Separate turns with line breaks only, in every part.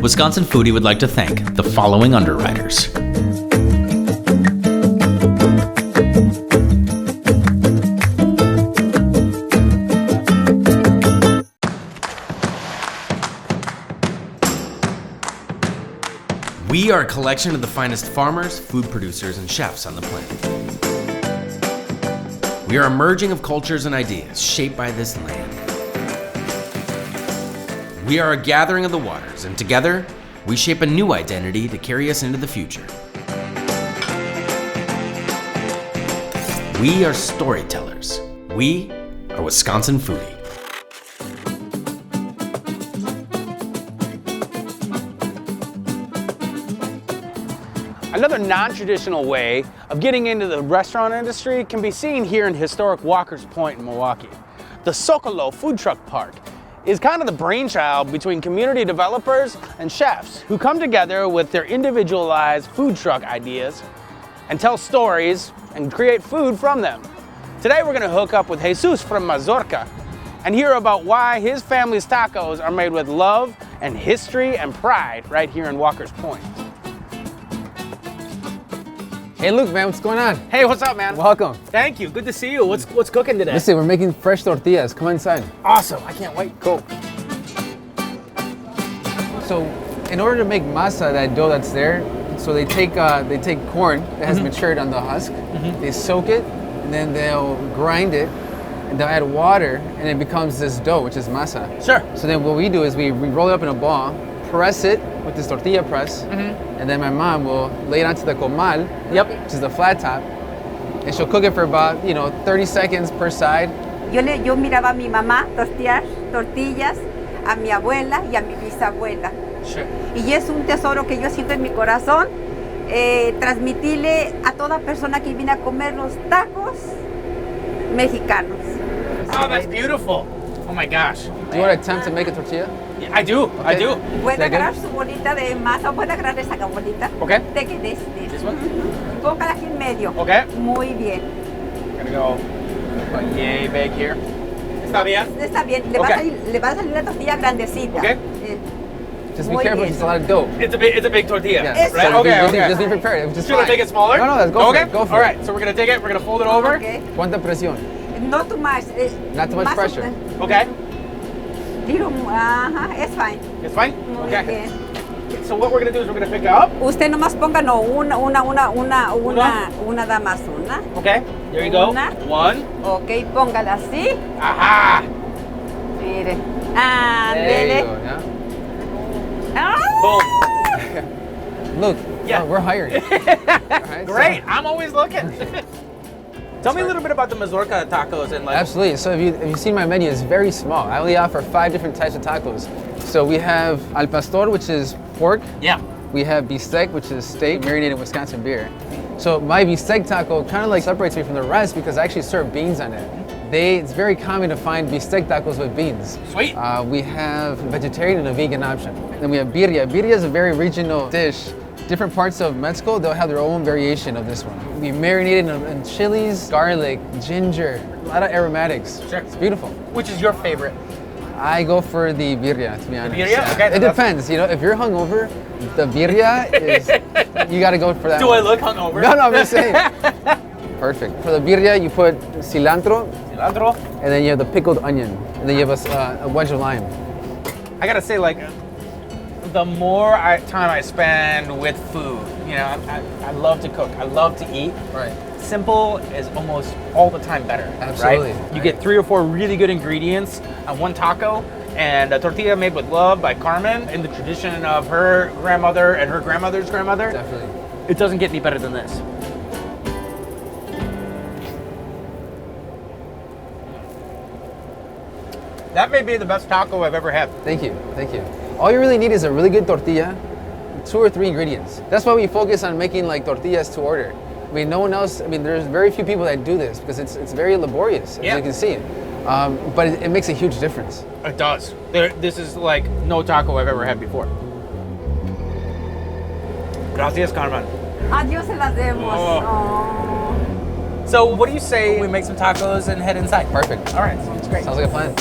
Wisconsin Foodie would like to thank the following underwriters. We are a collection of the finest farmers, food producers, and chefs on the planet. We are a merging of cultures and ideas shaped by this land. We are a gathering of the waters, and together, we shape a new identity to carry us into the future. We are storytellers. We are Wisconsin Foodie.
Another non-traditional way of getting into the restaurant industry can be seen here in historic Walker's Point in Milwaukee. The Zócalo food truck park is kind of the brainchild between community developers and chefs who come together with their individualized food truck ideas and tell stories and create food from them. Today we're going to hook up with Jesús from Mazorca and hear about why his family's tacos are made with love and history and pride right here in Walker's Point.
Hey Luke, man, what's going on?
Hey, what's up, man?
Welcome.
Thank you. Good to see you. What's cooking today?
Listen, we're making fresh tortillas. Come inside.
Awesome. I can't wait. Cool.
So, in order to make masa, that dough that's there, so they take corn that has matured on the husk, they soak it, and then they'll grind it, and they'll add water, and it becomes this dough, which is masa.
Sure.
So then what we do is we roll it up in a ball, press it with this tortilla press, and then my mom will lay it onto the comal, which is the flat top, and she'll cook it for about 30 seconds per side.
Yo miraba a mi mamá tortillas, a mi abuela y a mi bisabuela.
Sure.
Y es un tesoro que yo siento en mi corazón, transmitirle a toda persona que viene a comer los tacos mexicanos.
Oh, that's beautiful. Oh my gosh.
Do you want to attempt to make a tortilla?
Yeah, I do. I do.
Puede agarrar su bolita de masa, puede agarrar esa bolita.
Okay.
This
one?
Póngala aquí en medio.
Okay.
Muy bien.
I'm gonna go about yay big here. ¿Está bien?
Está bien. Le va a salir la tortilla grandecita.
Okay.
Just be careful, it's a lot of dough.
It's a big tortilla,
Yeah.
right?
So
Okay.
Just be prepared. Just
Should I take it smaller?
No, let's go for it. Go for
All right. So we're gonna take it. We're gonna fold it over.
Okay.
¿Cuánta presión?
Not too much.
Not too much pressure.
Okay.
It's fine.
It's fine.
Muy
Okay.
bien.
So what we're gonna do is we're gonna pick it up.
Usted nomás ponga una da más una.
Okay. There you go.
Una.
One.
Ok, póngala así.
Aha.
Mire.
There you
Ándele.
go, yeah?
Boom.
Look,
Yeah.
we're hiring. Alright,
Great. I'm always looking. Tell me a little bit about the Mazorca Tacos and
Absolutely. So if you see my menu, it's very small. I only offer 5 different types of tacos. So we have al pastor, which is pork.
Yeah.
We have bistec, which is steak, marinated Wisconsin beer. So my bistec taco kind of like separates me from the rest because I actually serve beans on it. It's very common to find bistec tacos with beans.
Sweet.
We have vegetarian and a vegan option. Then we have birria. Birria is a very regional dish. Different parts of Mexico, they'll have their own variation of this one. We marinate it in chilies, garlic, ginger, a lot of aromatics.
Sure.
It's beautiful.
Which is your favorite?
I go for the birria, to be honest.
birria? Okay,
It depends. If you're hungover, the birria is, you gotta go for that
Do
one.
I look hungover?
No, I'm just saying. Perfect. For the birria, you put cilantro,
Cilantro.
and then you have the pickled onion, and then you have a wedge of lime.
I gotta say, the more time I spend with food, I love to cook. I love to eat.
Right.
Simple is almost all the time better.
Absolutely.
Right? You get 3 or 4 really good ingredients on one taco, and a tortilla made with love by Carmen in the tradition of her grandmother and her grandmother's grandmother.
Definitely.
It doesn't get any better than this. That may be the best taco I've ever had.
Thank you. Thank you. All you really need is a really good tortilla, 2 or 3 ingredients. That's why we focus on making tortillas to order. No one else, there's very few people that do this because it's very laborious, as you can see. But it makes a huge difference.
It does. This is like no taco I've ever had before. Gracias, Carmen.
Adiós se las demos.
Oh. So what do you say we make some tacos and head inside?
Perfect.
All right, sounds great.
Sounds like a plan.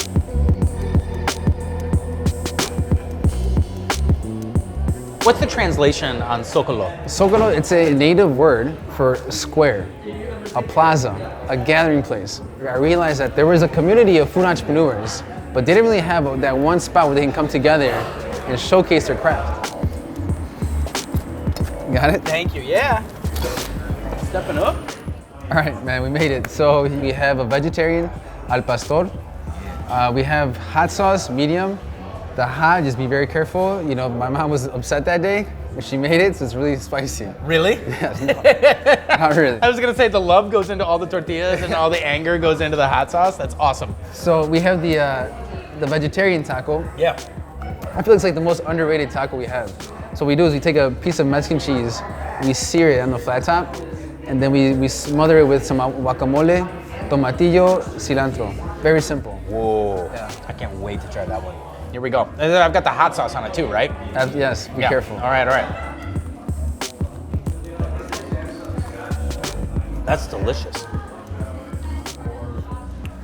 What's the translation on Zocalo?
Zócalo, it's a native word for square, a plaza, a gathering place. I realized that there was a community of food entrepreneurs, but they didn't really have that one spot where they can come together and showcase their craft. Got it?
Thank you, yeah. Stepping up.
All right, man, we made it. So we have a vegetarian al pastor. We have hot sauce, medium. The hot, just be very careful. You know, my mom was upset that day when she made it, so it's really spicy.
Really?
Yes, no, not really.
I was gonna say the love goes into all the tortillas and all the anger goes into the hot sauce. That's awesome.
So we have the vegetarian taco.
Yeah.
I feel it's like the most underrated taco we have. So what we do is we take a piece of Mexican cheese, we sear it on the flat top, and then we smother it with some guacamole, tomatillo, cilantro. Very simple.
Whoa.
Yeah.
I can't wait to try that one. Here we go. And then I've got the hot sauce on it too, right?
Yes, be careful.
All right, all right. That's delicious.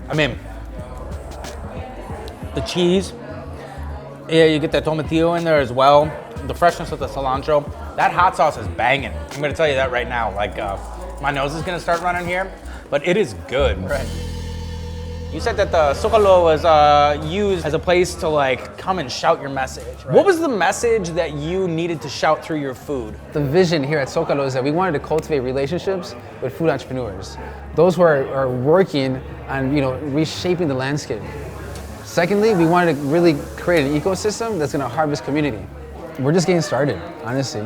I mean, the cheese, yeah, you get that tomatillo in there as well. The freshness of the cilantro. That hot sauce is banging. I'm gonna tell you that right now. Like, my nose is gonna start running here, but it is good.
Right.
You said that the Zócalo was used as a place to like come and shout your message. Right? What was the message that you needed to shout through your food?
The vision here at Zócalo is that we wanted to cultivate relationships with food entrepreneurs, those who are working on reshaping the landscape. Secondly, we wanted to really create an ecosystem that's going to harvest community. We're just getting started, honestly.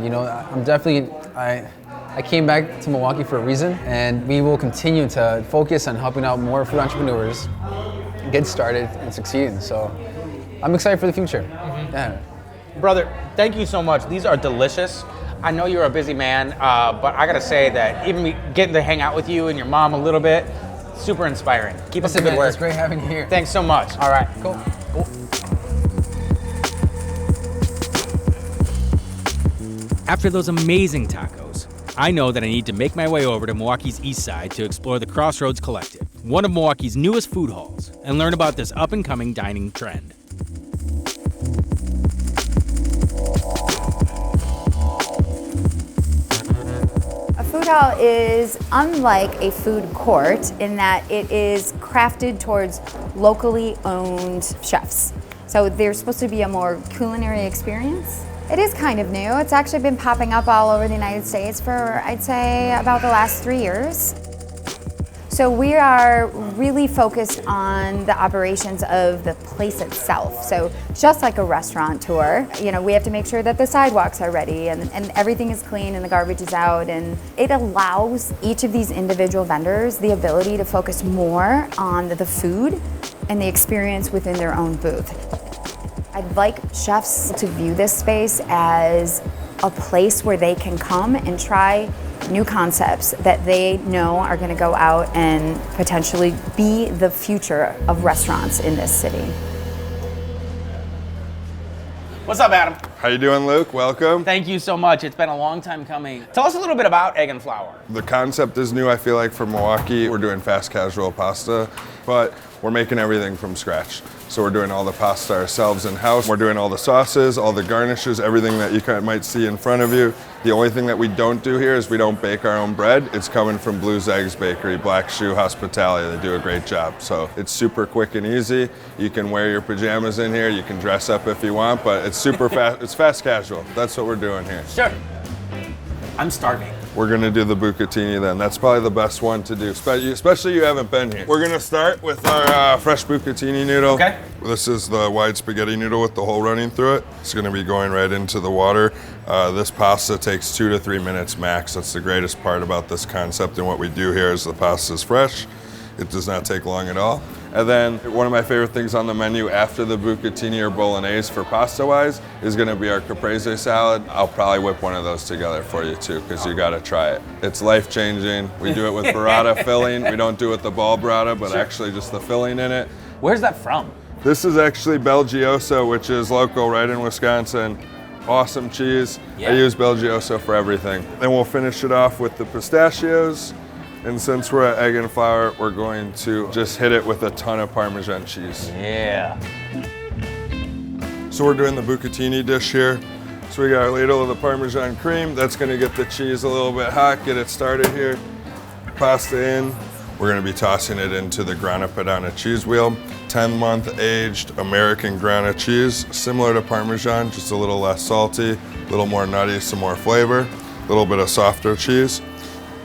I came back to Milwaukee for a reason, and we will continue to focus on helping out more food entrepreneurs get started and succeeding. So I'm excited for the future. Mm-hmm. Yeah.
Brother, thank you so much. These are delicious. I know you're a busy man, but I gotta say that even getting to hang out with you and your mom a little bit, super inspiring. Keep up the good work.
It's great having you here.
Thanks so much. All right,
Cool.
After those amazing tacos, I know that I need to make my way over to Milwaukee's Eastside to explore the Crossroads Collective, one of Milwaukee's newest food halls, and learn about this up-and-coming dining trend.
A food hall is unlike a food court in that it is crafted towards locally owned chefs. So there's supposed to be a more culinary experience. It is kind of new. It's actually been popping up all over the United States for, I'd say, about the last 3 years. So we are really focused on the operations of the place itself. So just like a restaurateur, we have to make sure that the sidewalks are ready and everything is clean and the garbage is out. And it allows each of these individual vendors the ability to focus more on the food and the experience within their own booth. I'd like chefs to view this space as a place where they can come and try new concepts that they know are going to go out and potentially be the future of restaurants in this city.
What's up, Adam?
How you doing, Luke? Welcome.
Thank you so much. It's been a long time coming. Tell us a little bit about Egg and Flour.
The concept is new, I feel like, for Milwaukee. We're doing fast casual pasta, but we're making everything from scratch. So we're doing all the pasta ourselves in-house. We're doing all the sauces, all the garnishes, everything that you might see in front of you. The only thing that we don't do here is we don't bake our own bread. It's coming from Blue's Eggs Bakery, Black Shoe Hospitality. They do a great job. So it's super quick and easy. You can wear your pajamas in here. You can dress up if you want, but it's super fast. It's fast casual. That's what we're doing here.
Sure. I'm starving.
We're gonna do the bucatini then. That's probably the best one to do, especially you haven't been here. We're gonna start with our fresh bucatini noodle.
Okay.
This is the wide spaghetti noodle with the hole running through it. It's gonna be going right into the water. This pasta takes 2 to 3 minutes max. That's the greatest part about this concept, and what we do here is the pasta is fresh. It does not take long at all. And then one of my favorite things on the menu after the bucatini or bolognese for pasta-wise is gonna be our caprese salad. I'll probably whip one of those together for you too, because you gotta try it. It's life-changing. We do it with burrata filling. We don't do it with the ball burrata, but actually just the filling in it.
Where's that from?
This is actually Belgioso, which is local right in Wisconsin. Awesome cheese.
Yeah.
I use Belgioso for everything. Then we'll finish it off with the pistachios. And since we're at Egg and Flour, we're going to just hit it with a ton of Parmesan cheese.
Yeah.
So we're doing the bucatini dish here. So we got our ladle of the Parmesan cream. That's gonna get the cheese a little bit hot, get it started here. Pasta in. We're gonna be tossing it into the Grana Padano cheese wheel. 10-month aged American Grana cheese, similar to Parmesan, just a little less salty, a little more nutty, some more flavor, a little bit of softer cheese.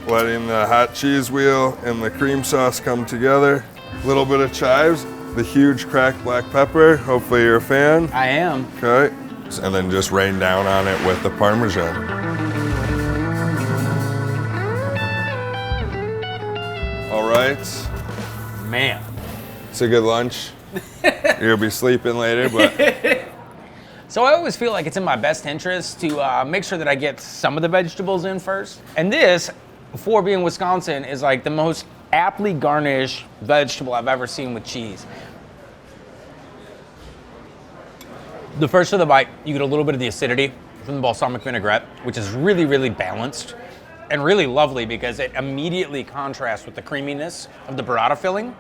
Letting the hot cheese wheel and the cream sauce come together. A little bit of chives, the huge cracked black pepper. Hopefully you're a fan.
I am.
Okay. And then just rain down on it with the Parmesan. All right.
Man.
It's a good lunch. You'll be sleeping later, but.
So I always feel like it's in my best interest to make sure that I get some of the vegetables in first. And this, for being Wisconsin, is like the most aptly garnished vegetable I've ever seen with cheese. The first of the bite, you get a little bit of the acidity from the balsamic vinaigrette, which is really, really balanced and really lovely because it immediately contrasts with the creaminess of the burrata filling.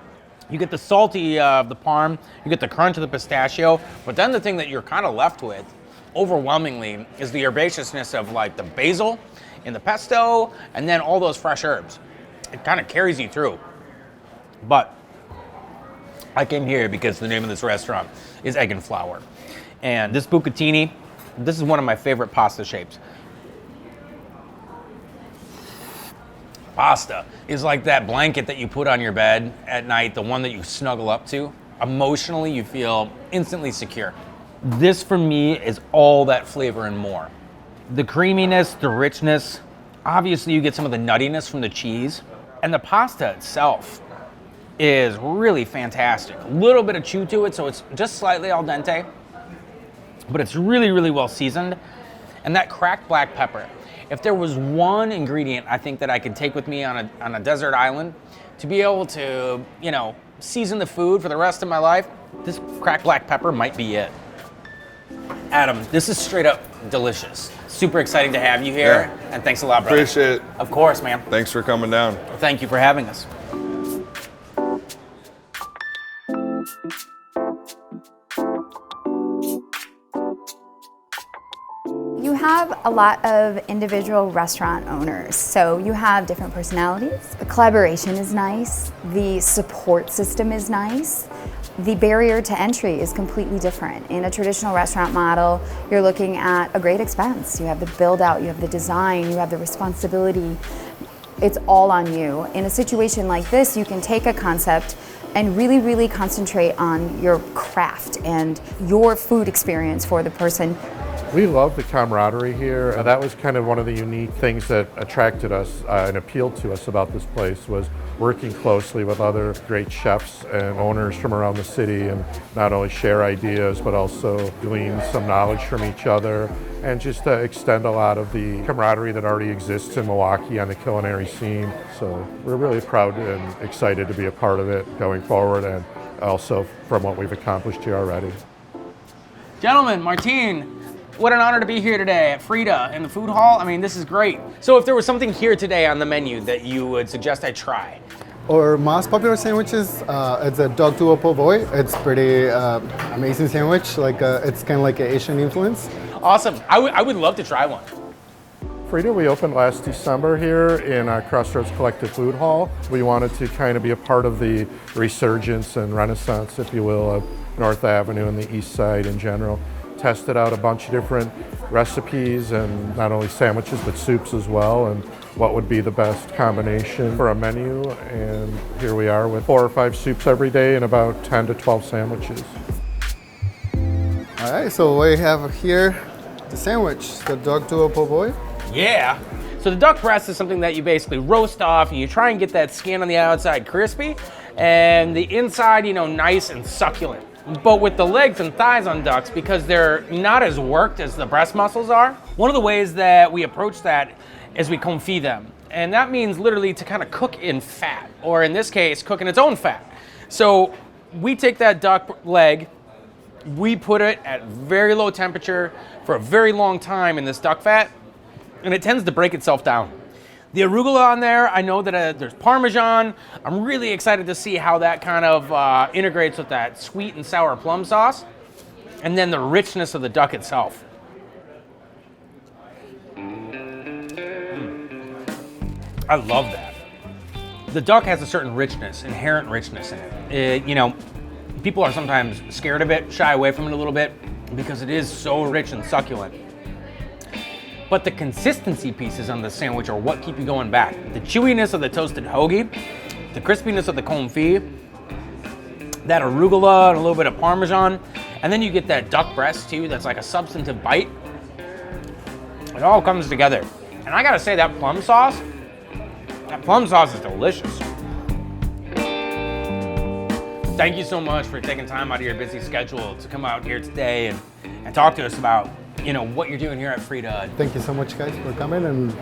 You get the salty of the parm, you get the crunch of the pistachio, but then the thing that you're kind of left with, overwhelmingly, is the herbaceousness of like the basil and the pesto, and then all those fresh herbs. It kind of carries you through. But I came here because the name of this restaurant is Egg and Flour. And this bucatini, this is one of my favorite pasta shapes. Pasta is like that blanket that you put on your bed at night, the one that you snuggle up to. Emotionally, you feel instantly secure. This, for me, is all that flavor and more. The creaminess, the richness, obviously you get some of the nuttiness from the cheese, and the pasta itself is really fantastic. A little bit of chew to it, so it's just slightly al dente, but it's really, really well seasoned. And that cracked black pepper. If there was one ingredient I think that I could take with me on a desert island to be able to, you know, season the food for the rest of my life, this cracked black pepper might be it. Adam, this is straight up delicious. Super exciting to have you here, and thanks a lot, brother.
Appreciate it.
Of course, man.
Thanks for coming down.
Thank you for having us.
You have a lot of individual restaurant owners, so you have different personalities. The collaboration is nice, the support system is nice. The barrier to entry is completely different. In a traditional restaurant model, you're looking at a great expense. You have the build out, you have the design, you have the responsibility. It's all on you. In a situation like this, you can take a concept and really, really concentrate on your craft and your food experience for the person.
We love the camaraderie here. That was kind of one of the unique things that attracted us and appealed to us about this place, was working closely with other great chefs and owners from around the city, and not only share ideas but also glean some knowledge from each other, and just extend a lot of the camaraderie that already exists in Milwaukee on the culinary scene. So we're really proud and excited to be a part of it going forward, and also from what we've accomplished here already.
Gentlemen, Martine, what an honor to be here today at Frida in the food hall. I mean, this is great. So if there was something here today on the menu that you would suggest I try?
Our most popular sandwiches, it's a dog tuo po' voi. It's pretty amazing sandwich. Like it's kind of like an Asian influence.
Awesome. I would love to try one.
Frida, we opened last December here in our Crossroads Collective food hall. We wanted to kind of be a part of the resurgence and renaissance, if you will, of North Avenue and the Eastside in general. Tested out a bunch of different recipes, and not only sandwiches but soups as well, and what would be the best combination for a menu. And here we are with 4 or 5 soups every day and about 10 to 12 sandwiches.
All right, so we have here the sandwich, the dog tuo po' voi.
Yeah. So the duck breast is something that you basically roast off, and you try and get that skin on the outside crispy and the inside, you know, nice and succulent. But with the legs and thighs on ducks, because they're not as worked as the breast muscles are, one of the ways that we approach that is we confit them. And that means literally to kind of cook in fat, or in this case, cook in its own fat. So we take that duck leg, we put it at very low temperature for a very long time in this duck fat, and it tends to break itself down. The arugula on there, I know that there's Parmesan. I'm really excited to see how that kind of integrates with that sweet and sour plum sauce. And then the richness of the duck itself. I love that. The duck has a certain richness, inherent richness in it. You know, people are sometimes scared of it, shy away from it a little bit, because it is so rich and succulent. But the consistency pieces on the sandwich are what keep you going back. The chewiness of the toasted hoagie, the crispiness of the confit, that arugula and a little bit of Parmesan, and then you get that duck breast too, that's like a substantive bite. It all comes together. And I gotta say, that plum sauce is delicious. Thank you so much for taking time out of your busy schedule to come out here today and talk to us about, you know, what you're doing here at Frida.
Thank you so much, guys, for coming. And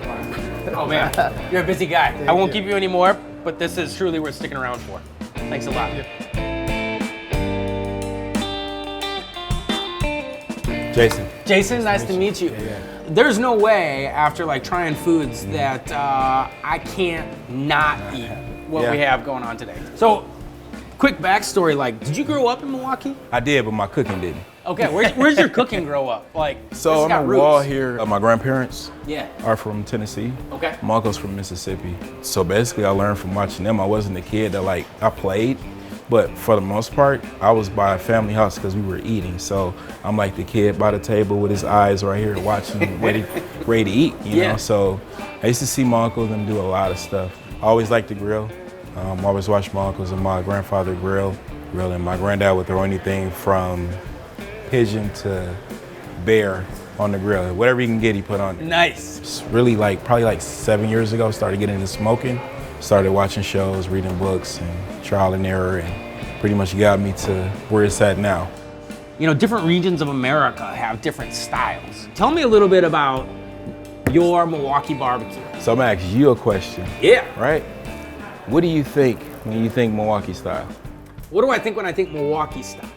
oh man, you're a busy guy. I won't keep you anymore, but this is truly worth sticking around for. Thanks a lot. Jason, nice to meet you. There's no way after like trying foods that I can't not eat what we have going on today. So, quick backstory, like, did you grow up in Milwaukee?
I did, but my cooking didn't.
Okay, where's your cooking grow up? Like,
So on the wall here, my grandparents
Yeah.
are from Tennessee.
Okay.
My uncle's from Mississippi. So basically I learned from watching them. I wasn't a kid that like, I played, but for the most part, I was by a family house because we were eating. So I'm like the kid by the table with his eyes right here watching, ready to eat, you know? So I used to see my uncles and do a lot of stuff. I always liked to grill. Always watched my uncles and my grandfather grill, and my granddad would throw anything from pigeon to bear on the grill. Whatever he can get, he put on it.
Nice.
It's really like, probably like 7 years ago, started getting into smoking, started watching shows, reading books, and trial and error, and pretty much got me to where it's at now.
You know, different regions of America have different styles. Tell me a little bit about your Milwaukee barbecue.
So I'm gonna ask you a question.
Yeah.
Right? What do you think when you think Milwaukee style?
What do I think when I think Milwaukee style?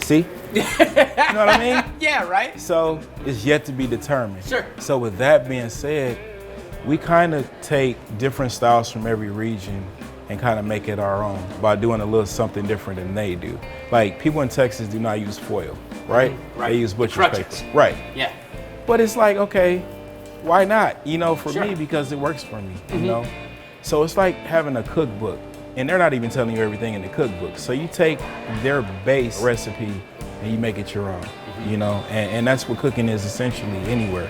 See? You know what I mean?
Yeah, right?
So it's yet to be determined.
Sure.
So with that being said, we kind of take different styles from every region and kind of make it our own by doing a little something different than they do. Like people in Texas do not use foil, right?
Right.
They use butcher's
Crutches.
paper. Right.
Yeah.
But it's like, okay, why not? You know, for
Sure.
me, because it works for me, you know? So it's like having a cookbook, and they're not even telling you everything in the cookbook. So you take their base recipe and you make it your own, you know? And that's what cooking is essentially anywhere.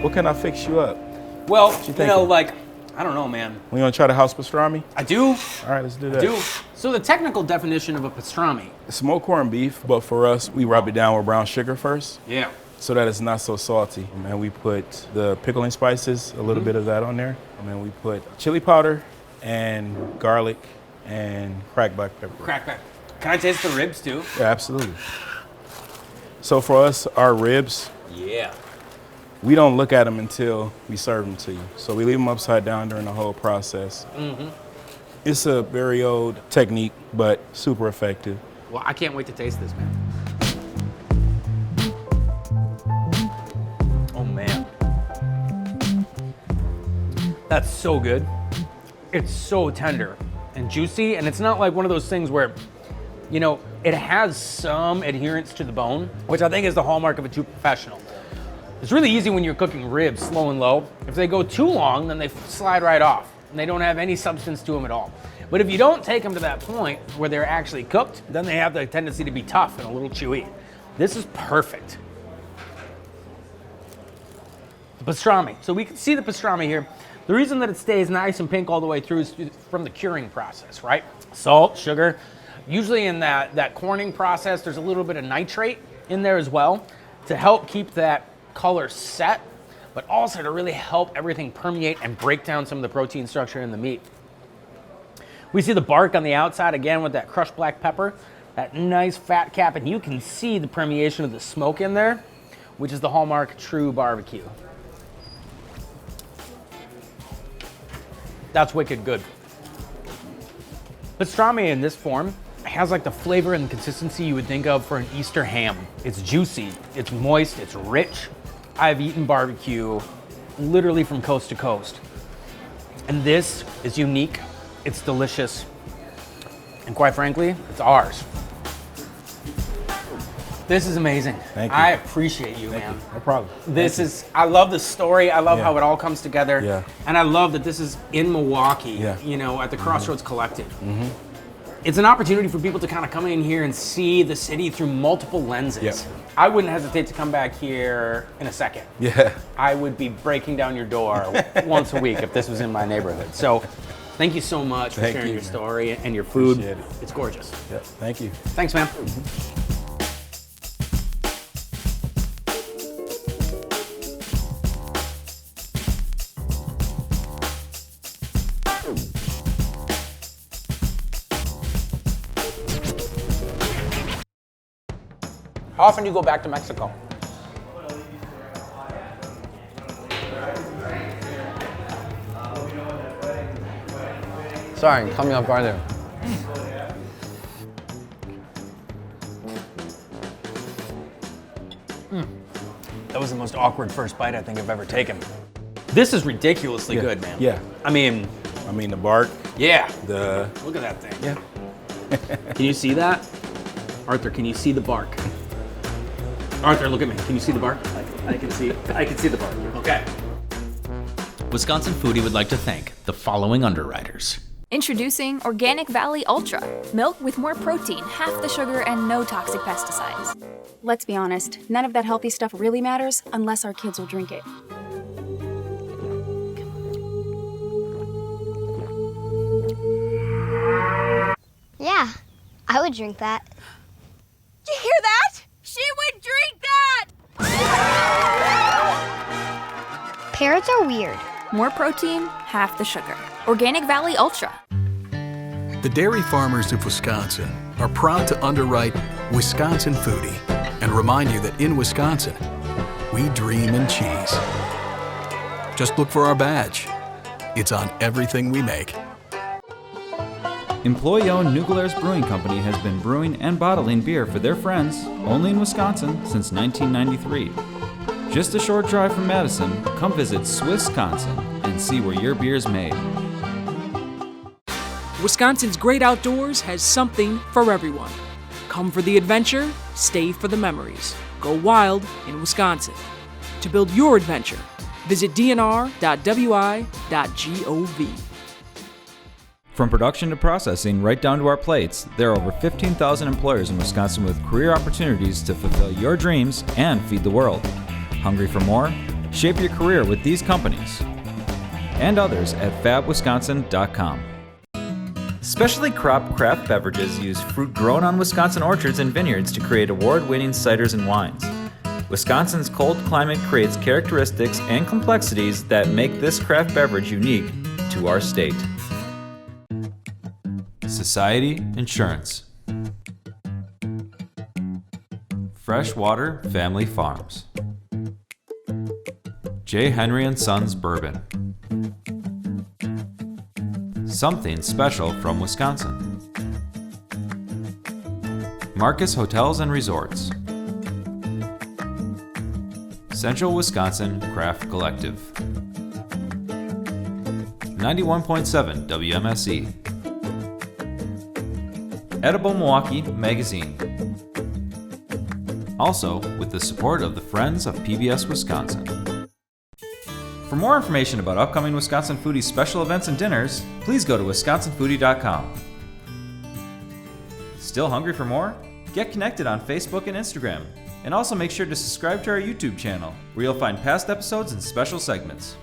What can I fix you up?
Well,
you
you know,
thinking?
like, I don't know, man.
We gonna try the house pastrami?
I do.
All right, let's do that.
Do. So the technical definition of a pastrami.
Smoked corned beef, but for us, we rub it down with brown sugar first,
Yeah.
so that it's not so salty. And we put the pickling spices, a little bit of that on there. And then we put chili powder and garlic and cracked black pepper.
Crack back. Can I taste the ribs too?
Yeah, absolutely. So for us, our ribs,
Yeah.
we don't look at them until we serve them to you. So we leave them upside down during the whole process. It's a very old technique, but super effective.
Well, I can't wait to taste this, man. Oh, man. That's so good. It's so tender and juicy, and it's not like one of those things where, you know, it has some adherence to the bone, which I think is the hallmark of a true professional. It's really easy when you're cooking ribs slow and low. If they go too long, then they slide right off, and they don't have any substance to them at all. But if you don't take them to that point where they're actually cooked, then they have the tendency to be tough and a little chewy. This is perfect. The pastrami. So we can see the pastrami here. The reason that it stays nice and pink all the way through is from the curing process, right? Salt, sugar. Usually in that corning process, there's a little bit of nitrate in there as well to help keep that color set, but also to really help everything permeate and break down some of the protein structure in the meat. We see the bark on the outside again with that crushed black pepper, that nice fat cap, and you can see the permeation of the smoke in there, which is the hallmark of true barbecue. That's wicked good. Pastrami in this form has like the flavor and consistency you would think of for an Easter ham. It's juicy, it's moist, it's rich. I've eaten barbecue literally from coast to coast. And this is unique, it's delicious, and quite frankly, it's ours. This is amazing.
Thank you.
I appreciate you, man.
No problem.
I love the story. I love
Yeah.
how it all comes together.
Yeah.
And I love that this is in Milwaukee,
Yeah.
you know, at the Crossroads Collective. It's an opportunity for people to kind of come in here and see the city through multiple lenses.
Yep.
I wouldn't hesitate to come back here in a second.
Yeah.
I would be breaking down your door once a week if this was in my neighborhood. So thank you so much for
Thank
sharing
you,
your
man.
story and your food.
Appreciate it.
It's gorgeous.
Yeah. Thank you.
Thanks, man. How often do you go back to Mexico?
Sorry, coming up farther.
That was the most awkward first bite I think I've ever taken. This is ridiculously
Yeah.
good, man.
Yeah.
I mean,
The bark,
yeah.
the
Look at that thing.
yeah.
Can you see that? Arthur, can you see the bark? Arthur, look at me. Can you see the bark? I can see the bark. Okay.
Wisconsin Foodie would like to thank the following underwriters.
Introducing Organic Valley Ultra. Milk with more protein, half the sugar, and no toxic pesticides.
Let's be honest, none of that healthy stuff really matters unless our kids will drink it.
Yeah, I would drink that.
Did you hear that? She would drink that!
Parrots are weird.
More protein, half the sugar. Organic Valley Ultra.
The dairy farmers of Wisconsin are proud to underwrite Wisconsin Foodie and remind you that in Wisconsin, we dream in cheese. Just look for our badge. It's on everything we make.
Employee-owned New Glarus Brewing Company has been brewing and bottling beer for their friends only in Wisconsin since 1993. Just a short drive from Madison, come visit Swissconsin and see where your beer's made.
Wisconsin's great outdoors has something for everyone. Come for the adventure, stay for the memories. Go wild in Wisconsin. To build your adventure, visit dnr.wi.gov.
From production to processing, right down to our plates, there are over 15,000 employers in Wisconsin with career opportunities to fulfill your dreams and feed the world. Hungry for more? Shape your career with these companies and others at fabwisconsin.com. Specialty crop craft beverages use fruit grown on Wisconsin orchards and vineyards to create award-winning ciders and wines. Wisconsin's cold climate creates characteristics and complexities that make this craft beverage unique to our state. Society Insurance. Freshwater Family Farms. J. Henry & Sons Bourbon. Something special from Wisconsin. Marcus Hotels and Resorts. Central Wisconsin Craft Collective. 91.7 WMSE. Edible Milwaukee Magazine. Also, with the support of the Friends of PBS Wisconsin. For more information about upcoming Wisconsin Foodie special events and dinners, please go to wisconsinfoodie.com. Still hungry for more? Get connected on Facebook and Instagram. And also make sure to subscribe to our YouTube channel, where you'll find past episodes and special segments.